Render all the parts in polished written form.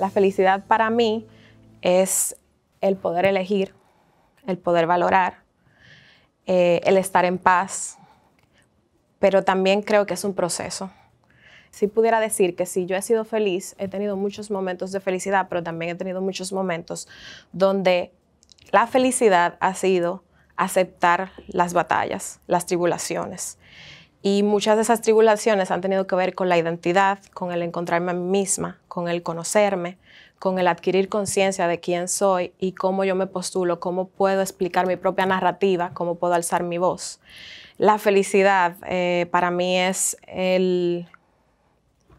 La felicidad para mí es el poder elegir, el poder valorar, el estar en paz, pero también creo que es un proceso. Si pudiera decir que si yo he sido feliz, he tenido muchos momentos de felicidad, pero también he tenido muchos momentos donde la felicidad ha sido aceptar las batallas, las tribulaciones. Y muchas de esas tribulaciones han tenido que ver con la identidad, con el encontrarme a mí misma, con el conocerme, con el adquirir conciencia de quién soy y cómo yo me postulo, cómo puedo explicar mi propia narrativa, cómo puedo alzar mi voz. La felicidad para mí es el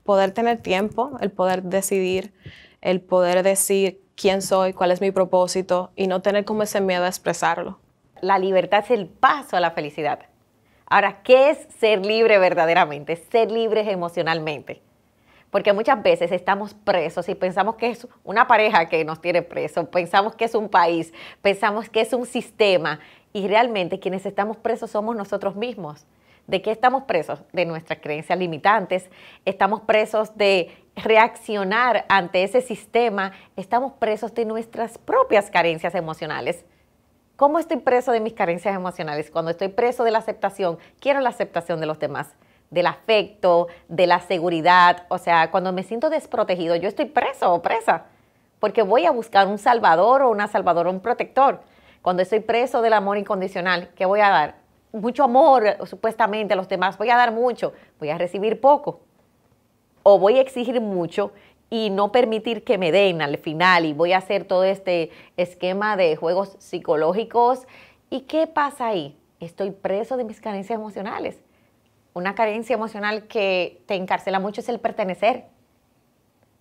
poder tener tiempo, el poder decidir, el poder decir quién soy, cuál es mi propósito y no tener como ese miedo a expresarlo. La libertad es el paso a la felicidad. Ahora, ¿qué es ser libre verdaderamente? Ser libres emocionalmente. Porque muchas veces estamos presos y pensamos que es una pareja que nos tiene presos, pensamos que es un país, pensamos que es un sistema y realmente quienes estamos presos somos nosotros mismos. ¿De qué estamos presos? De nuestras creencias limitantes, estamos presos de reaccionar ante ese sistema, estamos presos de nuestras propias carencias emocionales. ¿Cómo estoy preso de mis carencias emocionales? Cuando estoy preso de la aceptación, quiero la aceptación de los demás, del afecto, de la seguridad. O sea, cuando me siento desprotegido, yo estoy preso o presa, porque voy a buscar un salvador o una salvadora, un protector. Cuando estoy preso del amor incondicional, ¿qué voy a dar? Mucho amor, supuestamente, a los demás. Voy a dar mucho, voy a recibir poco. O voy a exigir mucho y no permitir que me den al final y voy a hacer todo este esquema de juegos psicológicos. ¿Y qué pasa ahí? Estoy preso de mis carencias emocionales. Una carencia emocional que te encarcela mucho es el pertenecer.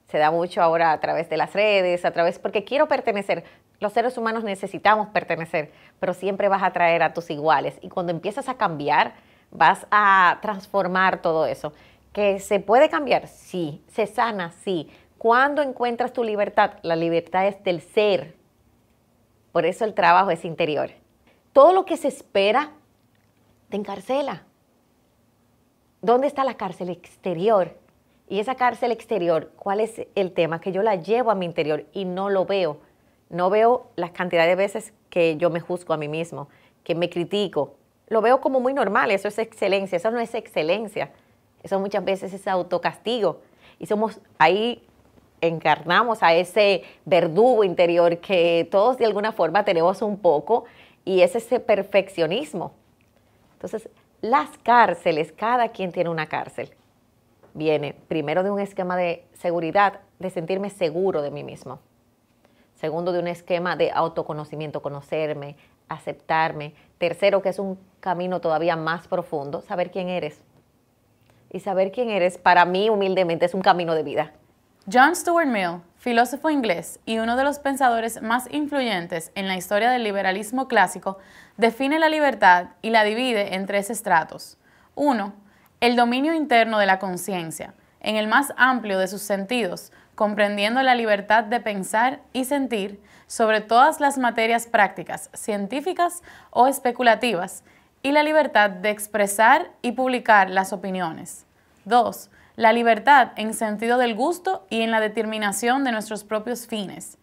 Se da mucho ahora a través de las redes, porque quiero pertenecer. Los seres humanos necesitamos pertenecer, pero siempre vas a atraer a tus iguales. Y cuando empiezas a cambiar, vas a transformar todo eso. ¿Que se puede cambiar? Sí. ¿Se sana? Sí. ¿Cuándo encuentras tu libertad? La libertad es del ser. Por eso el trabajo es interior. Todo lo que se espera te encarcela. ¿Dónde está la cárcel exterior? Y esa cárcel exterior, ¿cuál es el tema? Que yo la llevo a mi interior y no lo veo. No veo la cantidad de veces que yo me juzgo a mí mismo, que me critico. Lo veo como muy normal, eso es excelencia, eso no es excelencia. Eso muchas veces es autocastigo. Y ahí encarnamos a ese verdugo interior que todos de alguna forma tenemos un poco y es ese perfeccionismo. Entonces, las cárceles, cada quien tiene una cárcel. Viene primero de un esquema de seguridad, de sentirme seguro de mí mismo. Segundo, de un esquema de autoconocimiento, conocerme, aceptarme. Tercero, que es un camino todavía más profundo, saber quién eres. Y saber quién eres, para mí, humildemente, es un camino de vida. John Stuart Mill, filósofo inglés y uno de los pensadores más influyentes en la historia del liberalismo clásico, define la libertad y la divide en 3 estratos. 1. El dominio interno de la conciencia, en el más amplio de sus sentidos, comprendiendo la libertad de pensar y sentir sobre todas las materias prácticas, científicas o especulativas, y la libertad de expresar y publicar las opiniones. 2. La libertad en sentido del gusto y en la determinación de nuestros propios fines.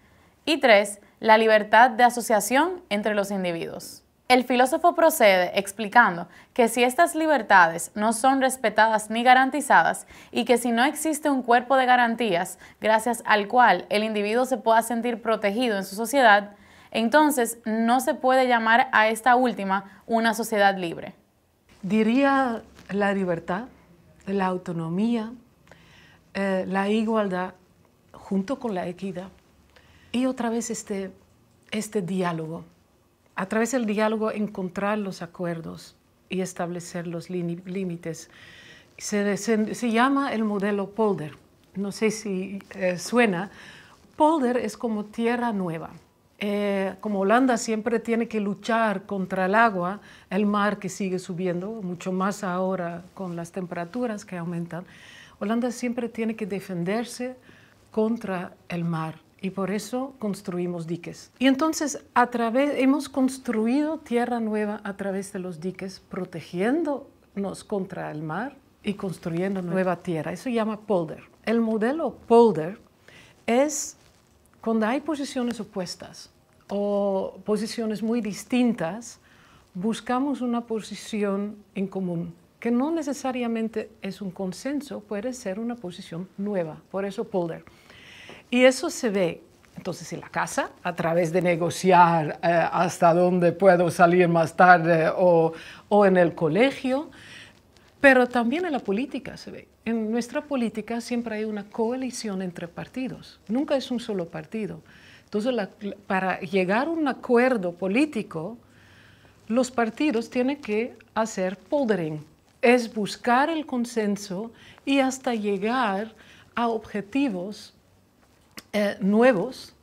Y 3. La libertad de asociación entre los individuos. El filósofo procede explicando que si estas libertades no son respetadas ni garantizadas y que si no existe un cuerpo de garantías gracias al cual el individuo se pueda sentir protegido en su sociedad, entonces no se puede llamar a esta última una sociedad libre. Diría la libertad, la autonomía, la igualdad junto con la equidad y otra vez este diálogo. A través del diálogo encontrar los acuerdos y establecer los límites. Se llama el modelo Polder. No sé si suena. Polder es como tierra nueva. Como Holanda siempre tiene que luchar contra el agua, el mar que sigue subiendo, mucho más ahora con las temperaturas que aumentan. Holanda siempre tiene que defenderse contra el mar. Y por eso construimos diques. Y entonces hemos construido tierra nueva a través de los diques, protegiéndonos contra el mar y construyendo nueva tierra. Eso se llama polder. El modelo polder es cuando hay posiciones opuestas o posiciones muy distintas, buscamos una posición en común, que no necesariamente es un consenso, puede ser una posición nueva, por eso polder. Y eso se ve entonces en la casa, a través de negociar hasta dónde puedo salir más tarde o en el colegio, pero también en la política se ve. En nuestra política siempre hay una coalición entre partidos, nunca es un solo partido. Entonces, para llegar a un acuerdo político, los partidos tienen que hacer poldering, es buscar el consenso y hasta llegar a objetivos nuevos,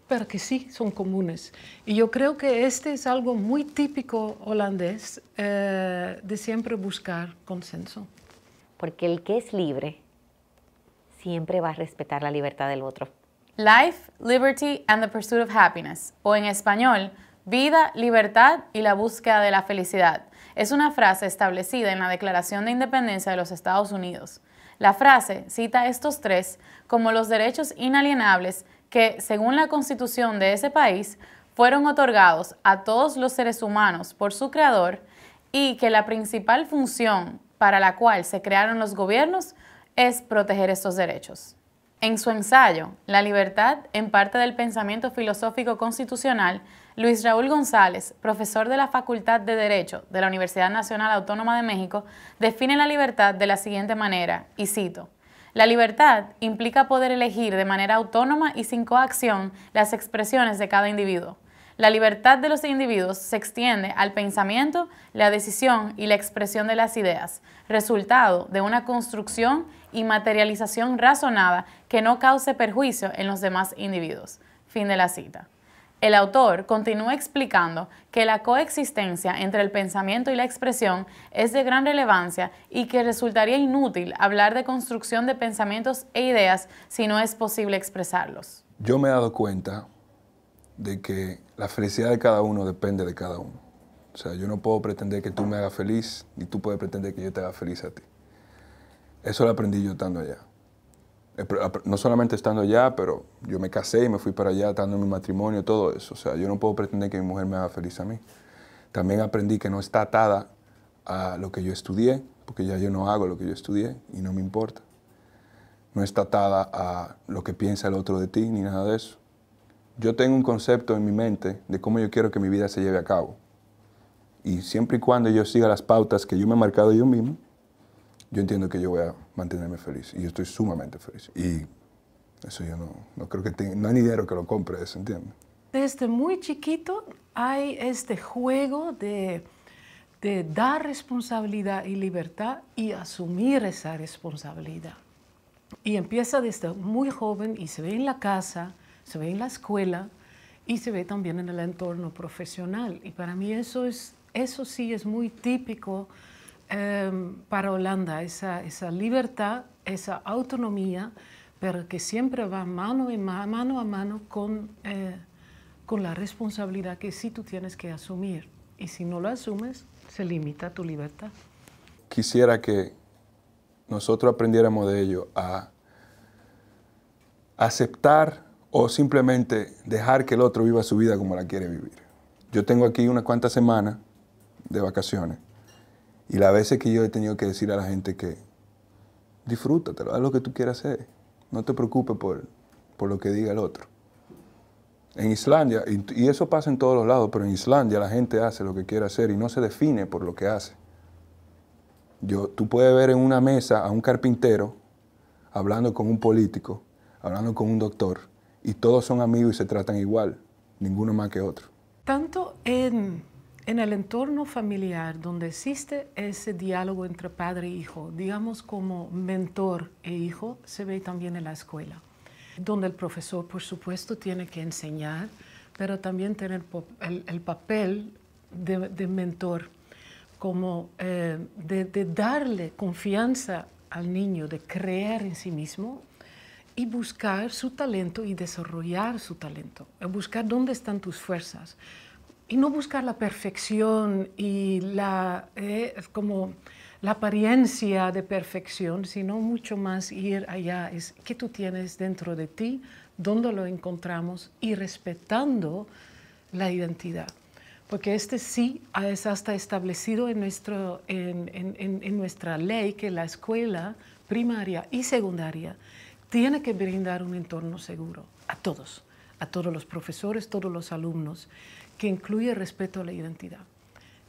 pero que sí son comunes. Y yo creo que este es algo muy típico holandés, de siempre buscar consenso. Porque el que es libre siempre va a respetar la libertad del otro. Life, Liberty and the Pursuit of Happiness, o en español, vida, libertad y la búsqueda de la felicidad. Es una frase establecida en la Declaración de Independencia de los Estados Unidos. La frase cita estos tres como los derechos inalienables que, según la Constitución de ese país, fueron otorgados a todos los seres humanos por su creador y que la principal función para la cual se crearon los gobiernos es proteger estos derechos. En su ensayo, La libertad en parte del pensamiento filosófico constitucional, Luis Raúl González, profesor de la Facultad de Derecho de la Universidad Nacional Autónoma de México, define la libertad de la siguiente manera, y cito: la libertad implica poder elegir de manera autónoma y sin coacción las expresiones de cada individuo. La libertad de los individuos se extiende al pensamiento, la decisión y la expresión de las ideas, resultado de una construcción y materialización razonada que no cause perjuicio en los demás individuos. Fin de la cita. El autor continúa explicando que la coexistencia entre el pensamiento y la expresión es de gran relevancia y que resultaría inútil hablar de construcción de pensamientos e ideas si no es posible expresarlos. Yo me he dado cuenta de que la felicidad de cada uno depende de cada uno. O sea, yo no puedo pretender que tú me hagas feliz, ni tú puedes pretender que yo te haga feliz a ti. Eso lo aprendí yo estando allá. No solamente estando allá, pero yo me casé y me fui para allá, estando en mi matrimonio, todo eso. O sea, yo no puedo pretender que mi mujer me haga feliz a mí. También aprendí que no está atada a lo que yo estudié, porque ya yo no hago lo que yo estudié y no me importa. No está atada a lo que piensa el otro de ti, ni nada de eso. Yo tengo un concepto en mi mente de cómo yo quiero que mi vida se lleve a cabo. Y siempre y cuando yo siga las pautas que yo me he marcado yo mismo, yo entiendo que yo voy a mantenerme feliz. Y yo estoy sumamente feliz. Y eso yo no creo que no hay ni dinero que lo compre eso, ¿entiendes? Desde muy chiquito hay este juego de dar responsabilidad y libertad y asumir esa responsabilidad. Y empieza desde muy joven y se ve en la casa, se ve en la escuela y se ve también en el entorno profesional. Y para mí eso sí es muy típico para Holanda, esa libertad, esa autonomía, pero que siempre va mano a mano con la responsabilidad que sí tú tienes que asumir. Y si no lo asumes, se limita tu libertad. Quisiera que nosotros aprendiéramos de ello a aceptar o simplemente dejar que el otro viva su vida como la quiere vivir. Yo tengo aquí unas cuantas semanas de vacaciones y las veces que yo he tenido que decir a la gente que disfrútatelo, haz lo que tú quieras hacer, no te preocupes por lo que diga el otro. En Islandia, y eso pasa en todos los lados, pero en Islandia la gente hace lo que quiere hacer y no se define por lo que hace. Tú puedes ver en una mesa a un carpintero hablando con un político, hablando con un doctor, y todos son amigos y se tratan igual, ninguno más que otro. Tanto en el entorno familiar, donde existe ese diálogo entre padre e hijo, digamos como mentor e hijo, se ve también en la escuela, donde el profesor, por supuesto, tiene que enseñar, pero también tener el papel de mentor, como de darle confianza al niño, de creer en sí mismo, y buscar su talento y desarrollar su talento, buscar dónde están tus fuerzas y no buscar la perfección y como la apariencia de perfección, sino mucho más ir allá, es qué tú tienes dentro de ti dónde lo encontramos y respetando la identidad. Porque este sí es hasta establecido en nuestra ley que la escuela primaria y secundaria tiene que brindar un entorno seguro a todos los profesores, todos los alumnos, que incluye el respeto a la identidad.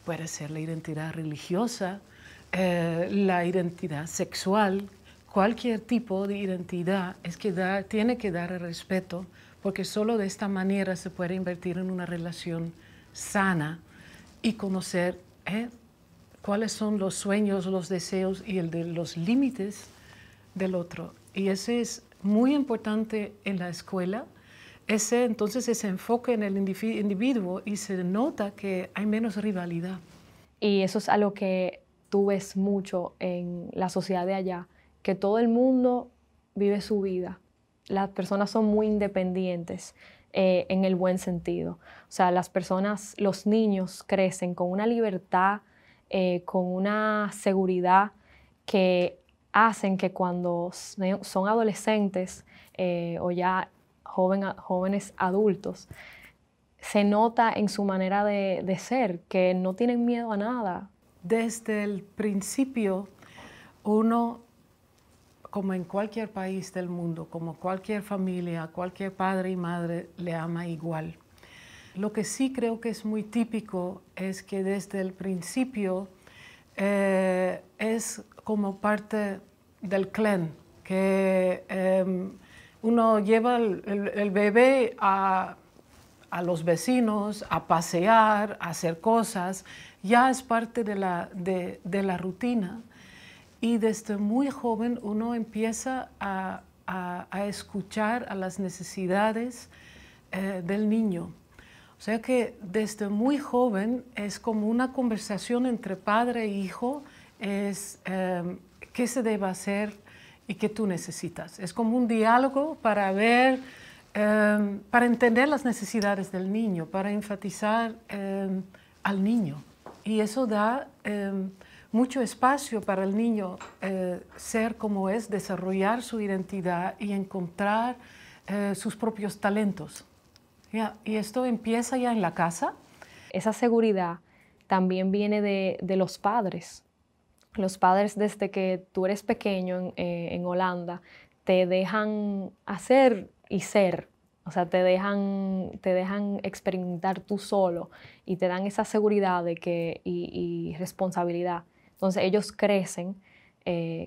Puede ser la identidad religiosa, la identidad sexual, cualquier tipo de identidad tiene que dar el respeto, porque solo de esta manera se puede invertir en una relación sana y conocer cuáles son los sueños, los deseos y los límites del otro. Y eso es muy importante en la escuela. Entonces ese enfoque en el individuo y se nota que hay menos rivalidad. Y eso es algo que tú ves mucho en la sociedad de allá, que todo el mundo vive su vida. Las personas son muy independientes en el buen sentido. O sea, las personas, los niños crecen con una libertad, con una seguridad que hacen que cuando son adolescentes o ya jóvenes adultos, se nota en su manera de ser, que no tienen miedo a nada. Desde el principio, uno, como en cualquier país del mundo, como cualquier familia, cualquier padre y madre le ama igual. Lo que sí creo que es muy típico es que desde el principio es como parte del clan, que uno lleva el bebé a los vecinos, a pasear, a hacer cosas, ya es parte de la rutina. Y desde muy joven uno empieza a escuchar a las necesidades del niño. O sea que desde muy joven es como una conversación entre padre e hijo, qué se debe hacer y qué tú necesitas. Es como un diálogo para ver, para entender las necesidades del niño, para enfatizar al niño. Y eso da mucho espacio para el niño ser como es, desarrollar su identidad y encontrar sus propios talentos. Y esto empieza ya en la casa. Esa seguridad también viene de los padres. Los padres, desde que tú eres pequeño en Holanda, te dejan hacer y ser. O sea, te dejan experimentar tú solo y te dan esa seguridad y responsabilidad. Entonces ellos crecen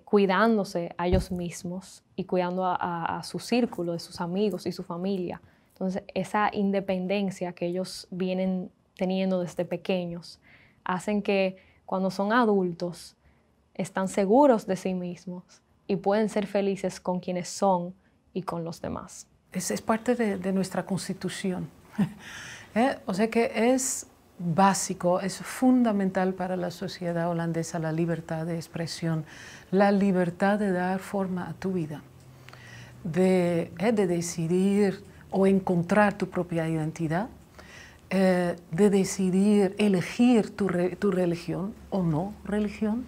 cuidándose a ellos mismos y cuidando a su círculo, de sus amigos y su familia. Entonces esa independencia que ellos vienen teniendo desde pequeños hacen que cuando son adultos están seguros de sí mismos y pueden ser felices con quienes son y con los demás. Es parte de nuestra Constitución. O sea que es básico, es fundamental para la sociedad holandesa la libertad de expresión, la libertad de dar forma a tu vida, de decidir o encontrar tu propia identidad, de decidir elegir tu religión o no religión,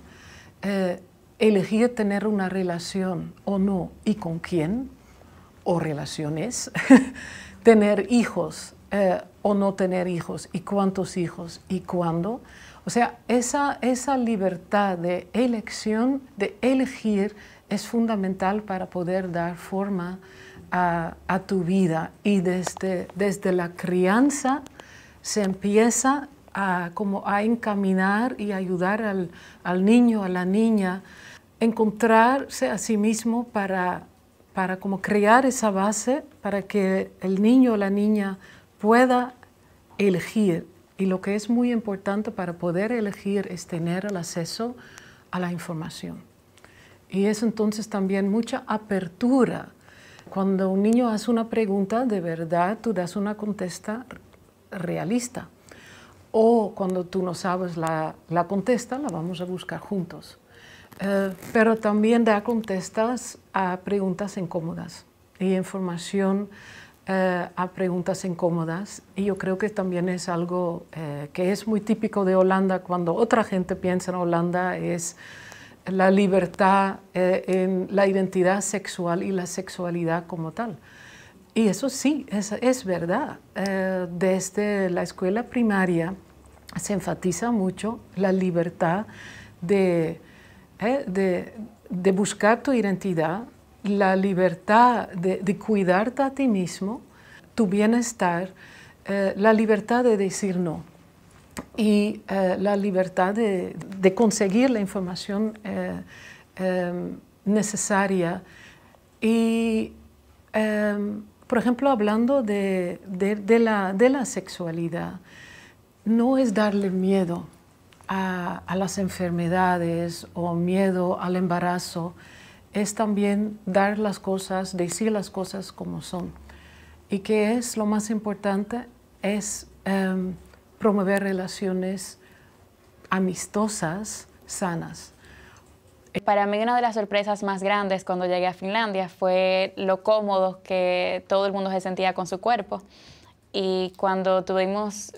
elegir tener una relación o no y con quién, o relaciones, tener hijos o no tener hijos, y cuántos hijos y cuándo. O sea, esa libertad de elección, de elegir, es fundamental para poder dar forma a tu vida. Y desde la crianza se empieza a encaminar y ayudar al niño, a la niña, encontrarse a sí mismo para como crear esa base para que el niño o la niña pueda elegir. Y lo que es muy importante para poder elegir es tener el acceso a la información. Y es entonces también mucha apertura. Cuando un niño hace una pregunta, de verdad tú das una contesta realista. O cuando tú no sabes la contesta, la vamos a buscar juntos. Pero también da contestas a preguntas incómodas y información a preguntas incómodas. Y yo creo que también es algo que es muy típico de Holanda. Cuando otra gente piensa en Holanda es la libertad en la identidad sexual y la sexualidad como tal. Y eso sí, es verdad. Desde la escuela primaria se enfatiza mucho la libertad de buscar tu identidad, la libertad de cuidarte a ti mismo, tu bienestar, la libertad de decir no y la libertad de conseguir la información necesaria. Y, por ejemplo, hablando de la sexualidad, no es darle miedo a las enfermedades o miedo al embarazo, es también dar las cosas, decir las cosas como son. Y que es lo más importante, es promover relaciones amistosas, sanas. Para mí una de las sorpresas más grandes cuando llegué a Finlandia fue lo cómodo que todo el mundo se sentía con su cuerpo. Y cuando tuvimos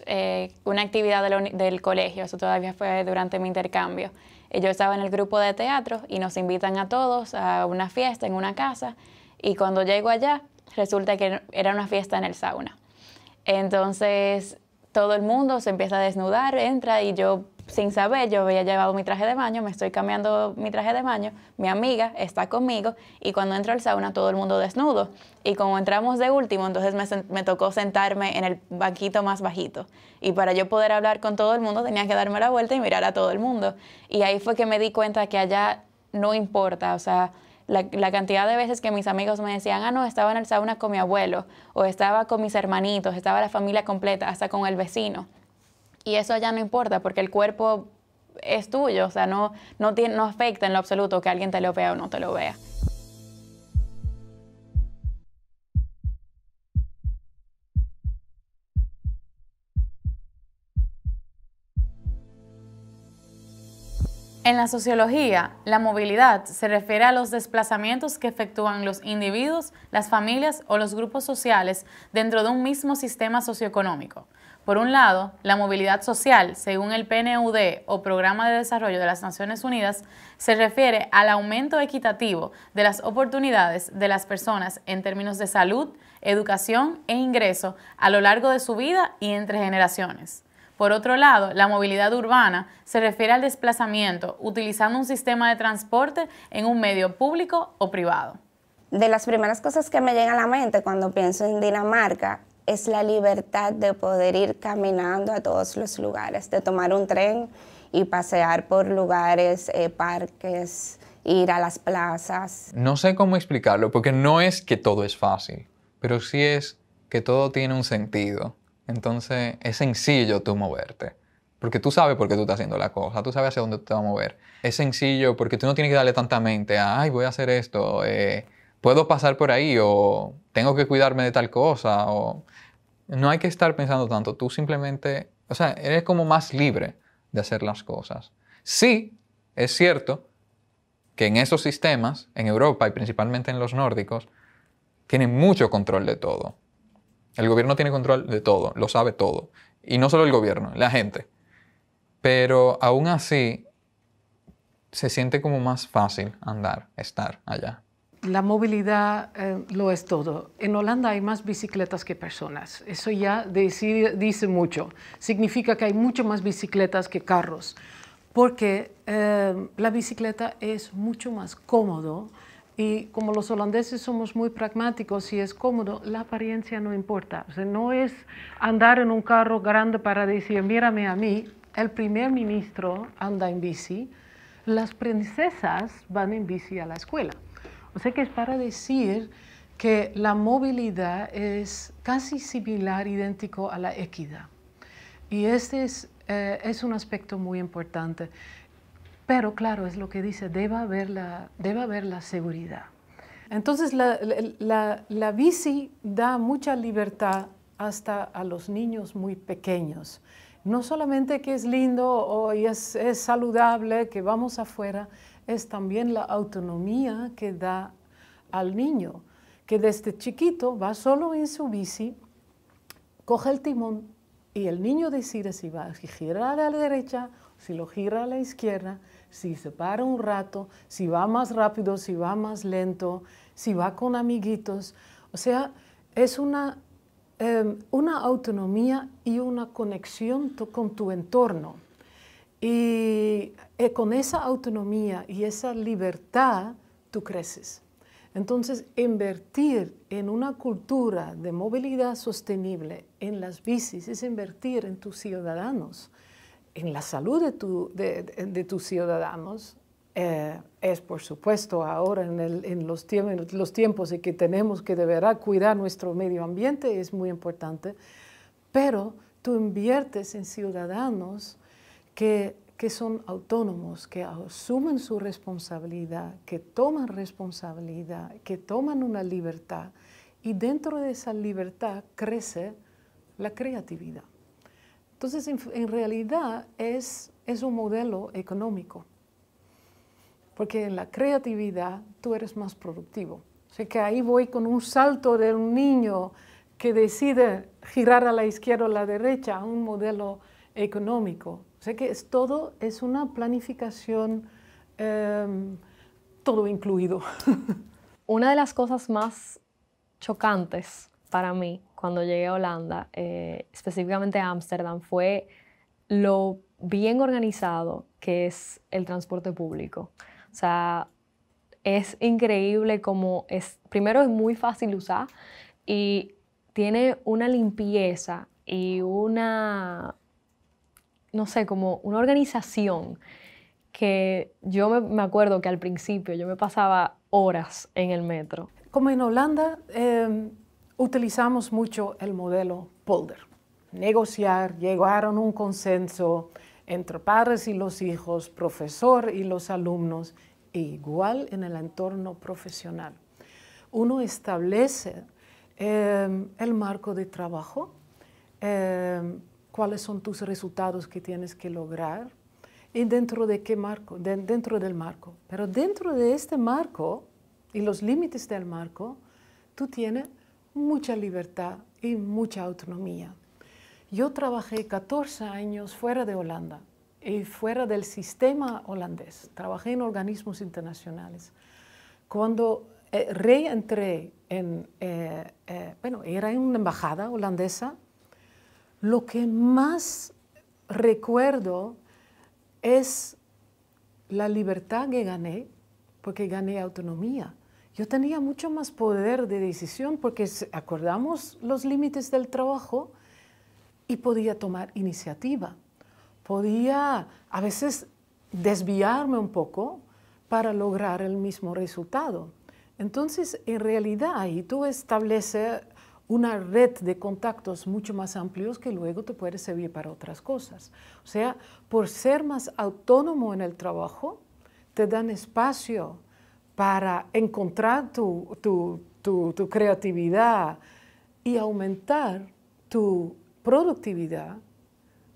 una actividad del colegio, eso todavía fue durante mi intercambio, yo estaba en el grupo de teatro y nos invitan a todos a una fiesta en una casa, y cuando llego allá resulta que era una fiesta en el sauna. Entonces todo el mundo se empieza a desnudar, entra, y yo sin saber, yo había llevado mi traje de baño, me estoy cambiando mi traje de baño, mi amiga está conmigo, y cuando entro al sauna todo el mundo desnudo. Y como entramos de último, entonces me tocó sentarme en el banquito más bajito. Y para yo poder hablar con todo el mundo tenía que darme la vuelta y mirar a todo el mundo. Y ahí fue que me di cuenta que allá no importa, o sea, la cantidad de veces que mis amigos me decían, ah, no, estaba en el sauna con mi abuelo, o estaba con mis hermanitos, estaba la familia completa, hasta con el vecino. Y eso ya no importa, porque el cuerpo es tuyo, o sea, no afecta en lo absoluto que alguien te lo vea o no te lo vea. En la sociología, la movilidad se refiere a los desplazamientos que efectúan los individuos, las familias o los grupos sociales dentro de un mismo sistema socioeconómico. Por un lado, la movilidad social, según el PNUD o Programa de Desarrollo de las Naciones Unidas, se refiere al aumento equitativo de las oportunidades de las personas en términos de salud, educación e ingreso a lo largo de su vida y entre generaciones. Por otro lado, la movilidad urbana se refiere al desplazamiento utilizando un sistema de transporte en un medio público o privado. De las primeras cosas que me llegan a la mente cuando pienso en Dinamarca es la libertad de poder ir caminando a todos los lugares, de tomar un tren y pasear por lugares, parques, ir a las plazas. No sé cómo explicarlo, porque no es que todo es fácil, pero sí es que todo tiene un sentido. Entonces es sencillo tú moverte, porque tú sabes por qué tú estás haciendo la cosa, tú sabes hacia dónde te vas a mover. Es sencillo porque tú no tienes que darle tanta mente a, ay, voy a hacer esto, puedo pasar por ahí, o tengo que cuidarme de tal cosa, o no hay que estar pensando tanto. Tú simplemente, o sea, eres como más libre de hacer las cosas. Sí, es cierto que en esos sistemas, en Europa y principalmente en los nórdicos, tienen mucho control de todo. El gobierno tiene control de todo, lo sabe todo. Y no solo el gobierno, la gente. Pero aún así, se siente como más fácil estar allá. La movilidad lo es todo. En Holanda hay más bicicletas que personas. Eso ya dice mucho. Significa que hay mucho más bicicletas que carros. Porque la bicicleta es mucho más cómodo. Y como los holandeses somos muy pragmáticos y es cómodo, la apariencia no importa. O sea, no es andar en un carro grande para decir, mírame a mí, el primer ministro anda en bici, las princesas van en bici a la escuela. O sea que es para decir que la movilidad es casi similar, idéntico a la equidad. Y este es un aspecto muy importante. Pero claro, es lo que dice, debe haber la seguridad. Entonces la bici da mucha libertad hasta a los niños muy pequeños. No solamente que es lindo y es saludable, que vamos afuera, es también la autonomía que da al niño, que desde chiquito va solo en su bici, coge el timón y el niño decide si va a girar a la derecha, si lo gira a la izquierda, si se para un rato, si va más rápido, si va más lento, si va con amiguitos. O sea, es una autonomía y una conexión con tu entorno. Y con esa autonomía y esa libertad, tú creces. Entonces, invertir en una cultura de movilidad sostenible, en las bicis, es invertir en tus ciudadanos, en la salud de tus ciudadanos. Es, por supuesto, ahora en los tiempos en que tenemos que de verdad cuidar nuestro medio ambiente, es muy importante, pero tú inviertes en ciudadanos que son autónomos, que asumen su responsabilidad, que toman responsabilidad, que toman una libertad, y dentro de esa libertad crece la creatividad. Entonces, en realidad es un modelo económico, porque en la creatividad tú eres más productivo. O sea que ahí voy con un salto de un niño que decide girar a la izquierda o a la derecha a un modelo económico. O sea que todo es una planificación, todo incluido. Una de las cosas más chocantes para mí cuando llegué a Holanda, específicamente a Ámsterdam, fue lo bien organizado que es el transporte público. O sea, es increíble como primero es muy fácil usar y tiene una limpieza y una, no sé, como una organización que yo me acuerdo que al principio yo me pasaba horas en el metro. Como en Holanda, utilizamos mucho el modelo Polder. Negociar, llegar a un consenso entre padres y los hijos, profesor y los alumnos, e igual en el entorno profesional. Uno establece el marco de trabajo, cuáles son tus resultados que tienes que lograr y dentro de qué marco, dentro del marco. Pero dentro de este marco y los límites del marco, tú tienes mucha libertad y mucha autonomía. Yo trabajé 14 años fuera de Holanda y fuera del sistema holandés. Trabajé en organismos internacionales. Cuando reentré era en una embajada holandesa, lo que más recuerdo es la libertad que gané, porque gané autonomía. Yo tenía mucho más poder de decisión porque acordamos los límites del trabajo y podía tomar iniciativa. Podía a veces desviarme un poco para lograr el mismo resultado. Entonces, en realidad, ahí tú estableces una red de contactos mucho más amplios que luego te puede servir para otras cosas. O sea, por ser más autónomo en el trabajo, te dan espacio para encontrar tu creatividad y aumentar tu productividad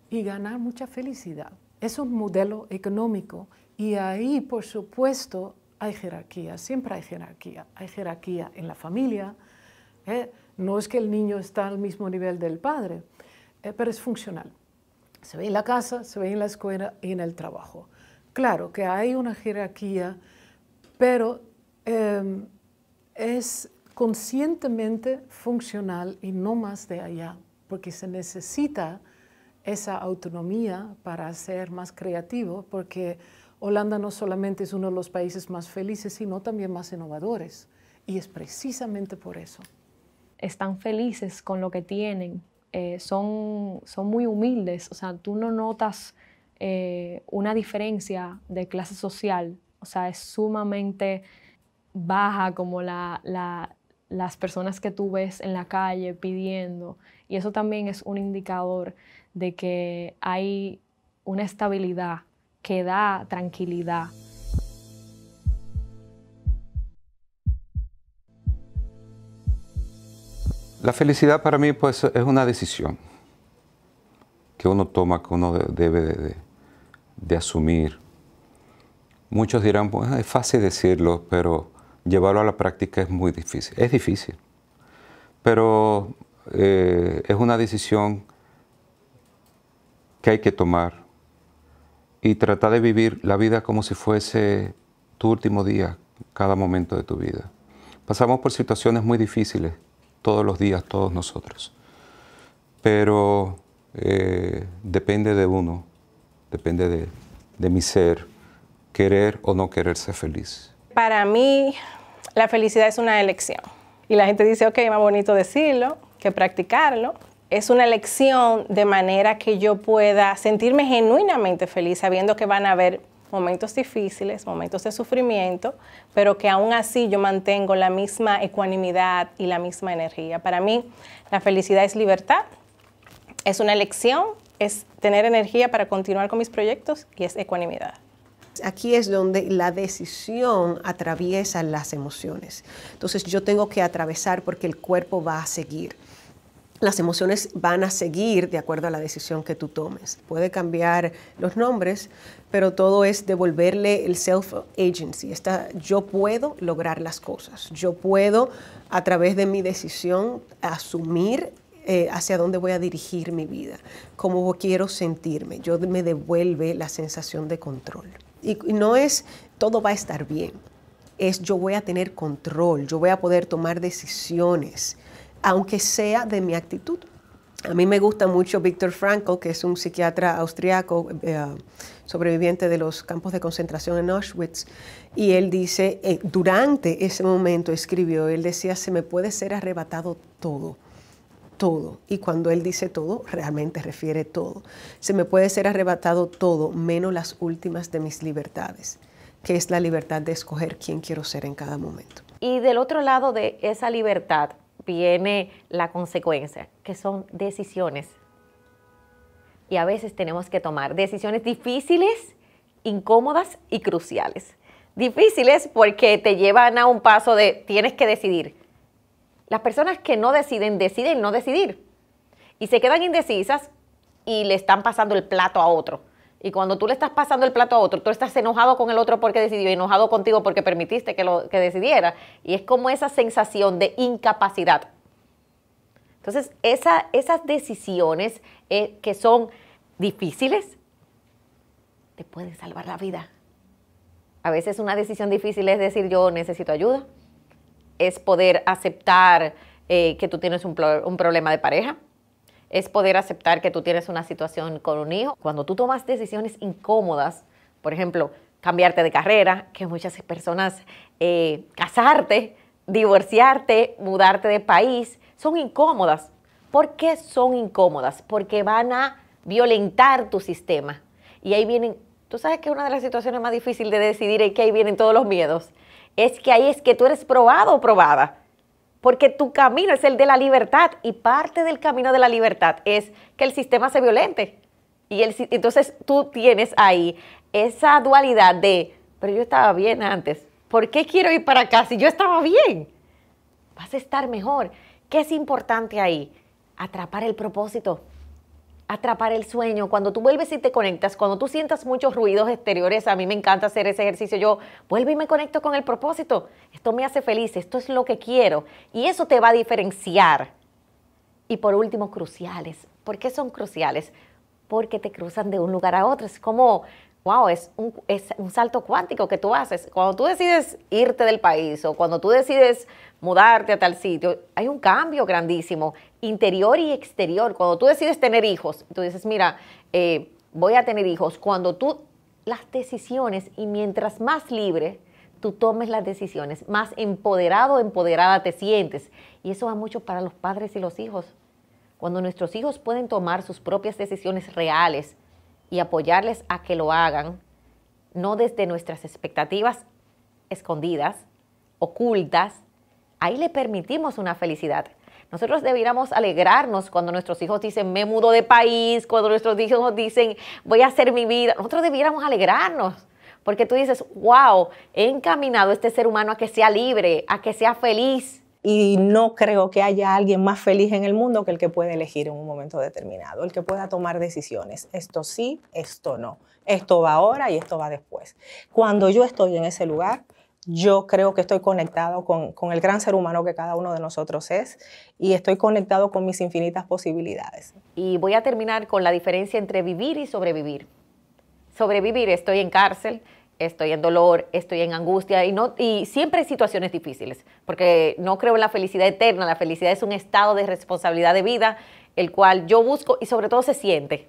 y ganar mucha felicidad. Es un modelo económico y ahí, por supuesto, hay jerarquía, siempre hay jerarquía. Hay jerarquía en la familia, no es que el niño está al mismo nivel del padre, pero es funcional. Se ve en la casa, se ve en la escuela y en el trabajo. Claro que hay una jerarquía, pero es conscientemente funcional y no más de allá, porque se necesita esa autonomía para ser más creativo, porque Holanda no solamente es uno de los países más felices, sino también más innovadores, y es precisamente por eso. Están felices con lo que tienen, son muy humildes, o sea, tú no notas una diferencia de clase social, o sea, es sumamente baja como las personas que tú ves en la calle pidiendo, y eso también es un indicador de que hay una estabilidad que da tranquilidad. La felicidad para mí pues, es una decisión que uno toma, que uno debe de asumir. Muchos dirán, pues, es fácil decirlo, pero llevarlo a la práctica es muy difícil. Es difícil, pero es una decisión que hay que tomar y tratar de vivir la vida como si fuese tu último día, cada momento de tu vida. Pasamos por situaciones muy difíciles todos los días, todos nosotros. Pero depende de uno, depende de mi ser, querer o no querer ser feliz. Para mí, la felicidad es una elección. Y la gente dice, ok, más bonito decirlo que practicarlo. Es una elección de manera que yo pueda sentirme genuinamente feliz sabiendo que van a haber momentos difíciles, momentos de sufrimiento, pero que aún así yo mantengo la misma ecuanimidad y la misma energía. Para mí, la felicidad es libertad, es una elección, es tener energía para continuar con mis proyectos y es ecuanimidad. Aquí es donde la decisión atraviesa las emociones. Entonces yo tengo que atravesar porque el cuerpo va a seguir. Las emociones van a seguir de acuerdo a la decisión que tú tomes. Puede cambiar los nombres, pero todo es devolverle el self-agency. Yo puedo lograr las cosas. Yo puedo, a través de mi decisión, asumir hacia dónde voy a dirigir mi vida, cómo quiero sentirme. Yo me devuelve la sensación de control. Y no es todo va a estar bien, es yo voy a tener control, yo voy a poder tomar decisiones, aunque sea de mi actitud. A mí me gusta mucho Viktor Frankl, que es un psiquiatra austriaco, sobreviviente de los campos de concentración en Auschwitz, y él dice, durante ese momento escribió, él decía, se me puede ser arrebatado todo. Todo. Y cuando él dice todo, realmente refiere todo. Se me puede ser arrebatado todo, menos las últimas de mis libertades, que es la libertad de escoger quién quiero ser en cada momento. Y del otro lado de esa libertad viene la consecuencia, que son decisiones. Y a veces tenemos que tomar decisiones difíciles, incómodas y cruciales. Difíciles porque te llevan a un paso de tienes que decidir. Las personas que no deciden no decidir y se quedan indecisas y le están pasando el plato a otro. Y cuando tú le estás pasando el plato a otro, tú estás enojado con el otro porque decidió, enojado contigo porque permitiste que decidiera. Y es como esa sensación de incapacidad. Entonces, esas decisiones que son difíciles, te pueden salvar la vida. A veces una decisión difícil es decir, yo necesito ayuda. Es poder aceptar que tú tienes un problema de pareja. Es poder aceptar que tú tienes una situación con un hijo. Cuando tú tomas decisiones incómodas, por ejemplo, cambiarte de carrera, que muchas personas, casarte, divorciarte, mudarte de país, son incómodas. ¿Por qué son incómodas? Porque van a violentar tu sistema. Y ahí vienen, tú sabes que una de las situaciones más difíciles de decidir es que ahí vienen todos los miedos. Es que ahí es que tú eres probado o probada, porque tu camino es el de la libertad y parte del camino de la libertad es que el sistema se violente. Y entonces tú tienes ahí esa dualidad de, pero yo estaba bien antes, ¿por qué quiero ir para acá si yo estaba bien? Vas a estar mejor. ¿Qué es importante ahí? Atrapar el propósito. Atrapar el sueño. Cuando tú vuelves y te conectas, cuando tú sientas muchos ruidos exteriores, a mí me encanta hacer ese ejercicio, yo vuelvo y me conecto con el propósito. Esto me hace feliz, esto es lo que quiero y eso te va a diferenciar. Y por último, cruciales. ¿Por qué son cruciales? Porque te cruzan de un lugar a otro. Es como, wow, es un salto cuántico que tú haces. Cuando tú decides irte del país o cuando tú decides mudarte a tal sitio, hay un cambio grandísimo, interior y exterior. Cuando tú decides tener hijos, tú dices, mira, voy a tener hijos. Cuando tú, las decisiones, y mientras más libre tú tomes las decisiones, más empoderado o empoderada te sientes. Y eso va mucho para los padres y los hijos. Cuando nuestros hijos pueden tomar sus propias decisiones reales y apoyarles a que lo hagan, no desde nuestras expectativas escondidas, ocultas, ahí le permitimos una felicidad. Nosotros debiéramos alegrarnos cuando nuestros hijos dicen, me mudo de país, cuando nuestros hijos dicen, voy a hacer mi vida. Nosotros debiéramos alegrarnos, porque tú dices, wow, he encaminado a este ser humano a que sea libre, a que sea feliz. Y no creo que haya alguien más feliz en el mundo que el que puede elegir en un momento determinado, el que pueda tomar decisiones. Esto sí, esto no. Esto va ahora y esto va después. Cuando yo estoy en ese lugar, yo creo que estoy conectado con el gran ser humano que cada uno de nosotros es y estoy conectado con mis infinitas posibilidades. Y voy a terminar con la diferencia entre vivir y sobrevivir. Sobrevivir, estoy en cárcel, estoy en dolor, estoy en angustia y siempre hay situaciones difíciles, porque no creo en la felicidad eterna. La felicidad es un estado de responsabilidad de vida, el cual yo busco y sobre todo se siente.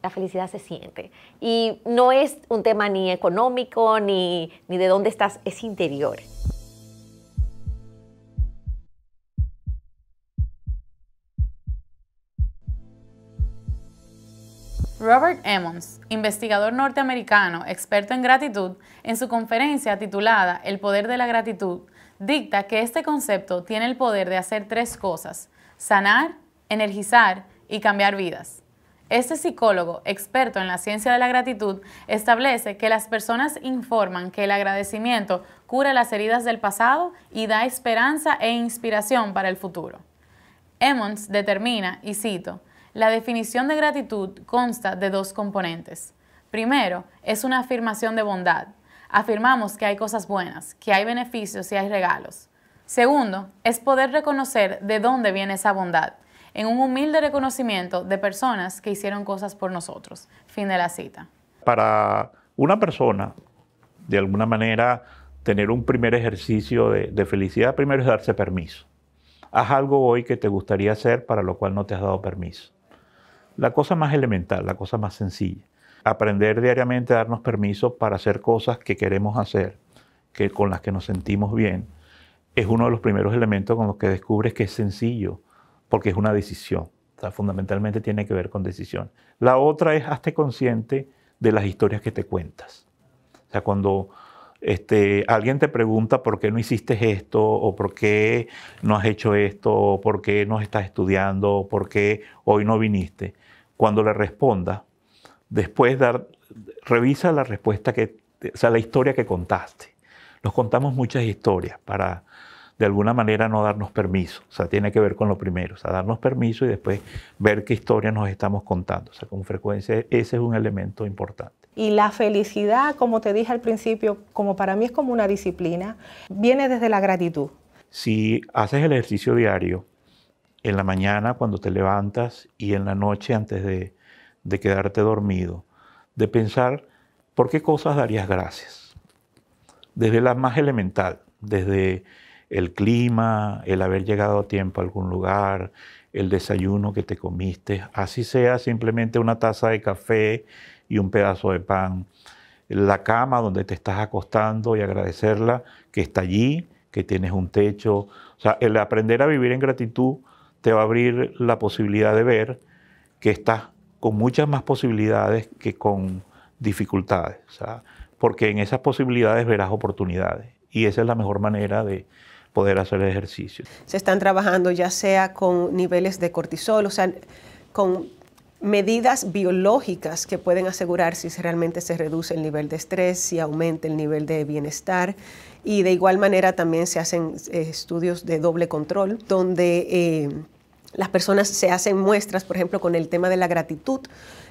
La felicidad se siente. Y no es un tema ni económico ni de dónde estás, es interior. Robert Emmons, investigador norteamericano, experto en gratitud, en su conferencia titulada El poder de la gratitud, dicta que este concepto tiene el poder de hacer 3 cosas: sanar, energizar y cambiar vidas. Este psicólogo, experto en la ciencia de la gratitud, establece que las personas informan que el agradecimiento cura las heridas del pasado y da esperanza e inspiración para el futuro. Emmons determina, y cito, la definición de gratitud consta de 2 componentes. Primero, es una afirmación de bondad. Afirmamos que hay cosas buenas, que hay beneficios y hay regalos. Segundo, es poder reconocer de dónde viene esa bondad, en un humilde reconocimiento de personas que hicieron cosas por nosotros. Fin de la cita. Para una persona, de alguna manera, tener un primer ejercicio de felicidad, primero es darse permiso. Haz algo hoy que te gustaría hacer para lo cual no te has dado permiso. La cosa más elemental, la cosa más sencilla. Aprender diariamente a darnos permiso para hacer cosas que queremos hacer, con las que nos sentimos bien, es uno de los primeros elementos con los que descubres que es sencillo, porque es una decisión. O sea, fundamentalmente tiene que ver con decisión. La otra es hazte consciente de las historias que te cuentas. O sea, cuando alguien te pregunta por qué no hiciste esto, o por qué no has hecho esto, o por qué no estás estudiando, o por qué hoy no viniste, cuando le respondas, después revisa la respuesta o sea, la historia que contaste. Nos contamos muchas historias para, de alguna manera, no darnos permiso. O sea, tiene que ver con lo primero. O sea, darnos permiso y después ver qué historia nos estamos contando. O sea, con frecuencia ese es un elemento importante. Y la felicidad, como te dije al principio, como para mí es como una disciplina, viene desde la gratitud. Si haces el ejercicio diario, en la mañana cuando te levantas y en la noche antes de quedarte dormido, de pensar por qué cosas darías gracias. Desde la más elemental, desde el clima, el haber llegado a tiempo a algún lugar, el desayuno que te comiste, así sea simplemente una taza de café y un pedazo de pan, la cama donde te estás acostando y agradecerla que está allí, que tienes un techo. O sea, el aprender a vivir en gratitud te va a abrir la posibilidad de ver que estás con muchas más posibilidades que con dificultades. O sea, porque en esas posibilidades verás oportunidades y esa es la mejor manera de poder hacer el ejercicio. Se están trabajando ya sea con niveles de cortisol, o sea, con medidas biológicas que pueden asegurar si realmente se reduce el nivel de estrés, si aumenta el nivel de bienestar. Y de igual manera también se hacen estudios de doble control, donde las personas se hacen muestras, por ejemplo, con el tema de la gratitud.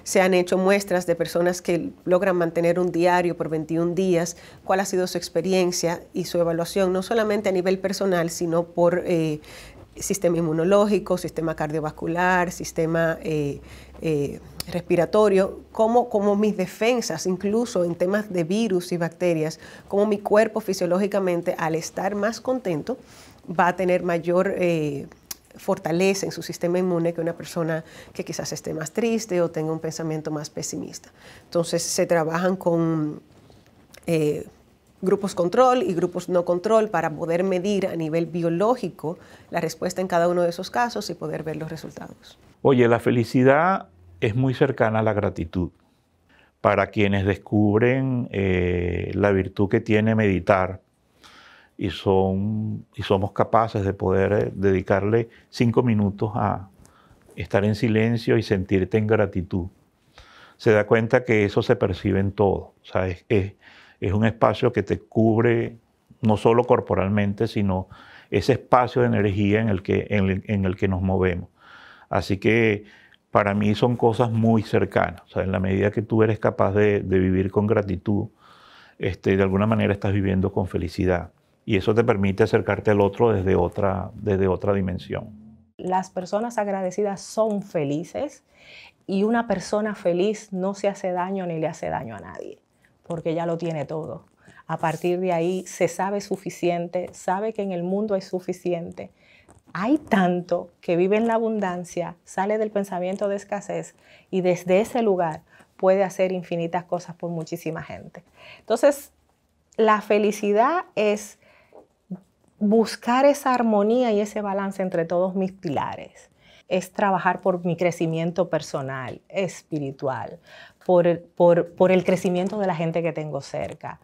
Se han hecho muestras de personas que logran mantener un diario por 21 días, cuál ha sido su experiencia y su evaluación, no solamente a nivel personal, sino por sistema inmunológico, sistema cardiovascular, sistema respiratorio, como mis defensas, incluso en temas de virus y bacterias, como mi cuerpo fisiológicamente, al estar más contento, va a tener mayor fortaleza en su sistema inmune que una persona que quizás esté más triste o tenga un pensamiento más pesimista. Entonces se trabajan con grupos control y grupos no control para poder medir a nivel biológico la respuesta en cada uno de esos casos y poder ver los resultados. Oye, la felicidad es muy cercana a la gratitud. Para quienes descubren la virtud que tiene meditar y somos capaces de poder dedicarle 5 minutos a estar en silencio y sentirte en gratitud, se da cuenta que eso se percibe en todo. O sea, es un espacio que te cubre no solo corporalmente, sino ese espacio de energía en el que nos movemos. Así que para mí son cosas muy cercanas. O sea, en la medida que tú eres capaz de vivir con gratitud, de alguna manera estás viviendo con felicidad. Y eso te permite acercarte al otro desde otra dimensión. Las personas agradecidas son felices y una persona feliz no se hace daño ni le hace daño a nadie. porque ya lo tiene todo. A partir de ahí se sabe suficiente, sabe que en el mundo hay suficiente. Hay tanto que vive en la abundancia, sale del pensamiento de escasez y desde ese lugar puede hacer infinitas cosas por muchísima gente. Entonces, la felicidad es buscar esa armonía y ese balance entre todos mis pilares. Es trabajar por mi crecimiento personal, espiritual, por el crecimiento de la gente que tengo cerca,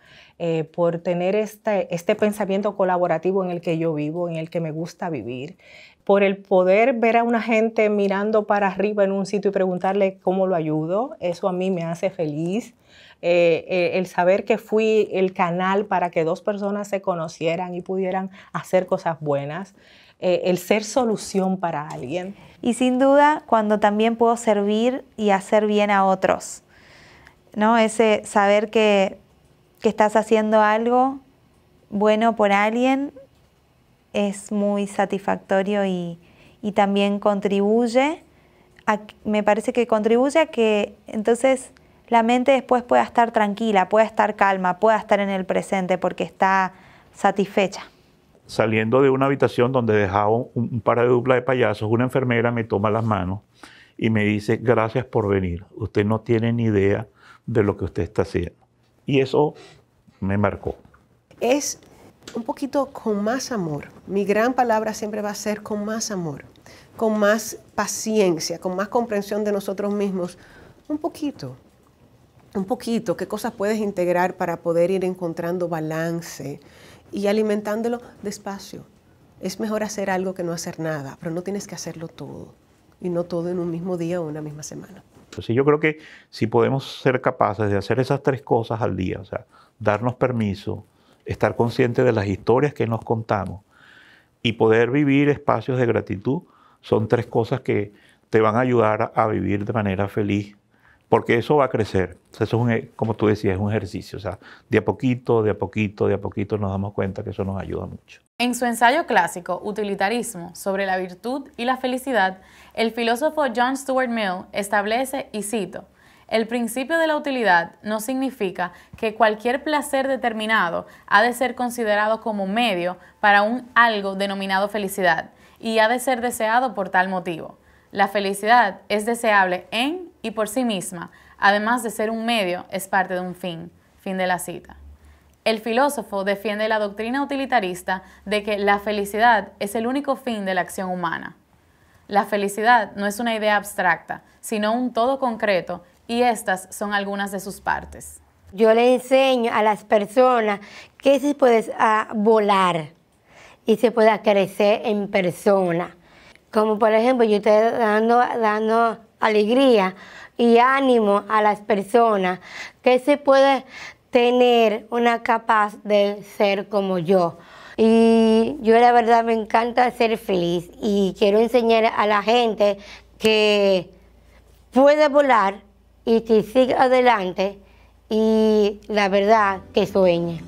por tener este pensamiento colaborativo en el que yo vivo, en el que me gusta vivir, por el poder ver a una gente mirando para arriba en un sitio y preguntarle cómo lo ayudo. Eso a mí me hace feliz. El saber que fui el canal para que dos personas se conocieran y pudieran hacer cosas buenas. El ser solución para alguien. Y sin duda, cuando también puedo servir y hacer bien a otros, ¿no? Ese saber que estás haciendo algo bueno por alguien es muy satisfactorio y también contribuye, me parece que contribuye a que entonces la mente después pueda estar tranquila, pueda estar calma, pueda estar en el presente porque está satisfecha. Saliendo de una habitación donde dejaba un par de dupla de payasos, una enfermera me toma las manos y me dice, gracias por venir. Usted no tiene ni idea de lo que usted está haciendo. Y eso me marcó. Es un poquito con más amor. Mi gran palabra siempre va a ser con más amor, con más paciencia, con más comprensión de nosotros mismos. Un poquito, qué cosas puedes integrar para poder ir encontrando balance y alimentándolo despacio. Es mejor hacer algo que no hacer nada, pero no tienes que hacerlo todo, y no todo en un mismo día o una misma semana. Entonces yo creo que si podemos ser capaces de hacer esas tres cosas al día, o sea, darnos permiso, estar conscientes de las historias que nos contamos y poder vivir espacios de gratitud, son tres cosas que te van a ayudar a vivir de manera feliz, porque eso va a crecer. O sea, eso es como tú decías, es un ejercicio. O sea, de a poquito nos damos cuenta que eso nos ayuda mucho. En su ensayo clásico, Utilitarismo, sobre la virtud y la felicidad, el filósofo John Stuart Mill establece, y cito, el principio de la utilidad no significa que cualquier placer determinado ha de ser considerado como medio para un algo denominado felicidad y ha de ser deseado por tal motivo. La felicidad es deseable en y por sí misma, además de ser un medio, es parte de un fin. Fin de la cita. El filósofo defiende la doctrina utilitarista de que la felicidad es el único fin de la acción humana. La felicidad no es una idea abstracta, sino un todo concreto, y estas son algunas de sus partes. Yo le enseño a las personas que se puede volar y se puede crecer en persona. Como por ejemplo, yo estoy dando alegría y ánimo a las personas que se puede tener una capaz de ser como yo. Y yo la verdad me encanta ser feliz y quiero enseñar a la gente que puede volar y que siga adelante y la verdad que sueñe.